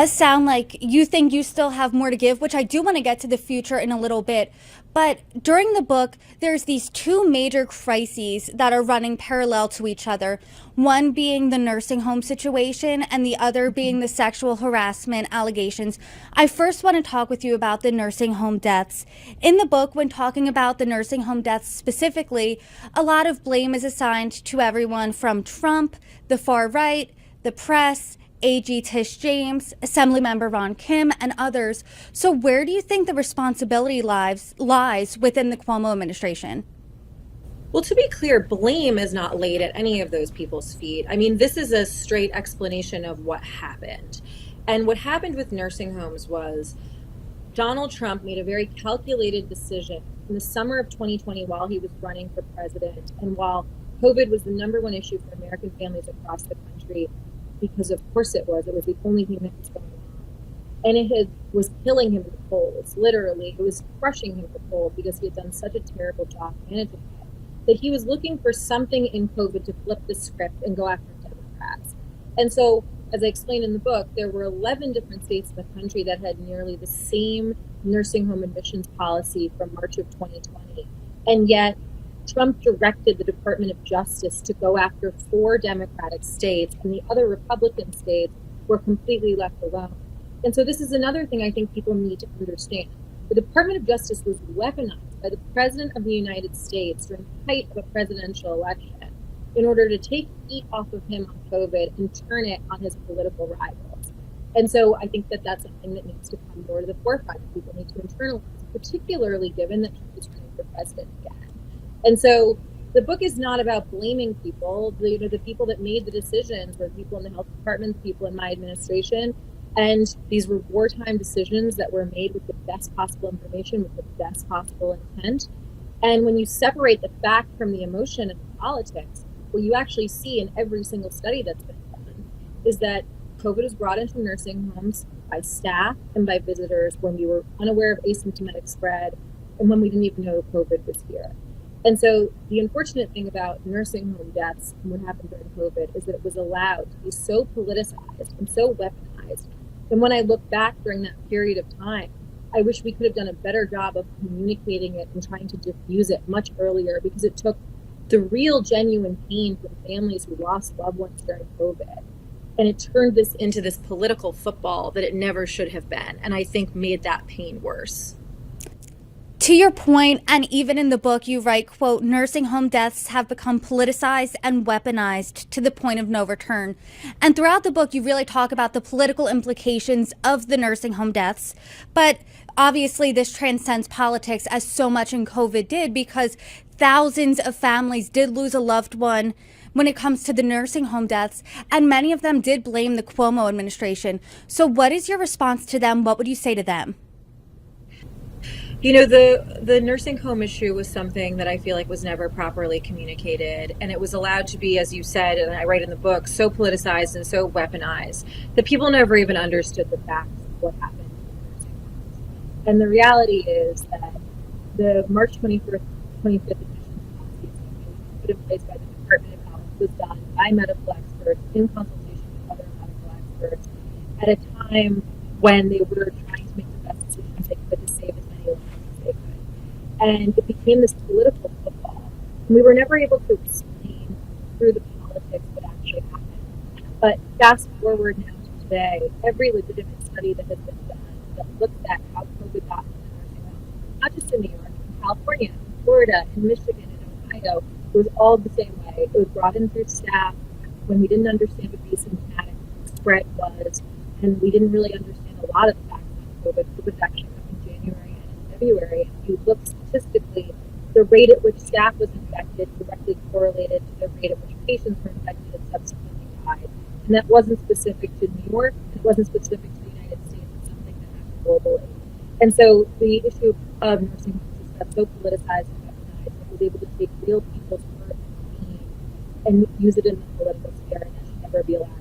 Does sound like you think you still have more to give, which I do want to get to the future in a little bit. But during the book, there's these two major crises that are running parallel to each other. One being the nursing home situation, and the other being the sexual harassment allegations. I first want to talk with you about the nursing home deaths. In the book, when talking about the nursing home deaths specifically, a lot of blame is assigned to everyone from Trump, the far right, the press, AG Tish James, Assemblymember Ron Kim, and others. So where do you think the responsibility lies within the Cuomo administration? Well, to be clear, blame is not laid at any of those people's feet. I mean, this is a straight explanation of what happened. And what happened with nursing homes was Donald Trump made a very calculated decision in the summer of 2020 while he was running for president and while COVID was the number one issue for American families across the country, because of course it was the only thing that was going on. And was killing him to the polls, literally. It was crushing him to the polls because he had done such a terrible job managing it, that he was looking for something in COVID to flip the script and go after Democrats. And so, as I explained in the book, there were 11 different states in the country that had nearly the same nursing home admissions policy from March of 2020. And yet, Trump directed the Department of Justice to go after 4 Democratic states, and the other Republican states were completely left alone. And so this is another thing I think people need to understand. The Department of Justice was weaponized by the President of the United States during the height of a presidential election in order to take heat off of him on COVID and turn it on his political rivals. And so I think that that's something that needs to come more to the forefront. People need to internalize, particularly given that Trump is running for president again. And so the book is not about blaming people. The people that made the decisions were people in the health department, the people in my administration. And these were wartime decisions that were made with the best possible information, with the best possible intent. And when you separate the fact from the emotion and the politics, what you actually see in every single study that's been done is that COVID was brought into nursing homes by staff and by visitors when we were unaware of asymptomatic spread and when we didn't even know COVID was here. And so the unfortunate thing about nursing home deaths and what happened during COVID is that it was allowed to be so politicized and so weaponized. And when I look back during that period of time, I wish we could have done a better job of communicating it and trying to diffuse it much earlier, because it took the real genuine pain from families who lost loved ones during COVID. And it turned this into this political football that it never should have been. And I think made that pain worse. To your point, and even in the book, you write, quote, nursing home deaths have become politicized and weaponized to the point of no return. And throughout the book, you really talk about the political implications of the nursing home deaths. But obviously, this transcends politics, as so much in COVID did, because thousands of families did lose a loved one when it comes to the nursing home deaths, and many of them did blame the Cuomo administration. So what is your response to them? What would you say to them? You know, the nursing home issue was something that I feel like was never properly communicated, and it was allowed to be, as you said, and I write in the book, so politicized and so weaponized that people never even understood the facts of what happened in nursing homes. And the reality is that the March 25th admissions policy put in place by the Department of Health was done by medical experts in consultation with other medical experts at a time when they were trying to make the best decisions they could to save as many lives as they could. And it became this political football. And we were never able to explain through the politics what actually happened. But fast forward now to today, every legitimate study that has been done that looks at how COVID got into the nursing home, not just in New York, in California, in Florida, in Michigan, in Ohio, it was all the same way. It was brought in through staff when we didn't understand what asymptomatic spread was, and we didn't really understand a lot of the facts on COVID. COVID actually come in January and in February. And if you look statistically, the rate at which staff was infected directly correlated to the rate at which patients were infected and subsequently died. And that wasn't specific to New York. It wasn't specific to the United States. It's something that happened globally. And so the issue of nursing homes is got so politicized and weaponized that it was able to take real people's hurt and pain and use it in the political sphere, and that should never be allowed.